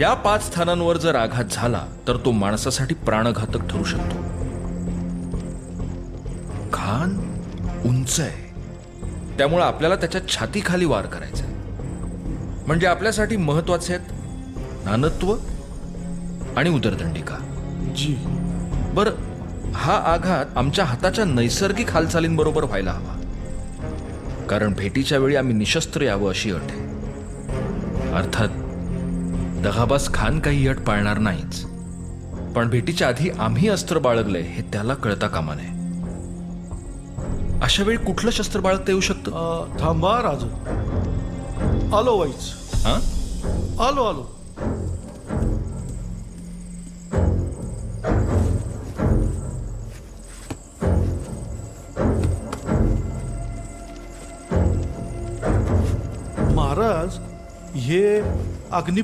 या 5 स्थानांवर जर आघात झाला तर तो माणसासाठी प्राणघातक ठरू शकतो. खान उंच आहे, त्यामुळे आपल्याला त्याच्या छातीखाली वार करायचा आहे. म्हणजे आपल्यासाठी महत्वाचे आहेत नानत्व आणि उदरदंडिका. जी. बर, हा आघात आमच्या हाताच्या नैसर्गिक हालचालींबरोबर व्हायला हवा, कारण भेटीच्या वेळी आम्ही निशस्त्र यावं अशी अट आहे. अर्थात दगाबाज खान काही अट पाळणार नाहीच, पण भेटीच्या आधी आम्ही अस्त्र बाळगले हे त्याला कळता कामा नये. अशा वेळी कुठलं शस्त्र बाळगता येऊ शकतं? थांबा राजू. आलो वाईच. हा, आलो आलो. महाराज, हे अग्नि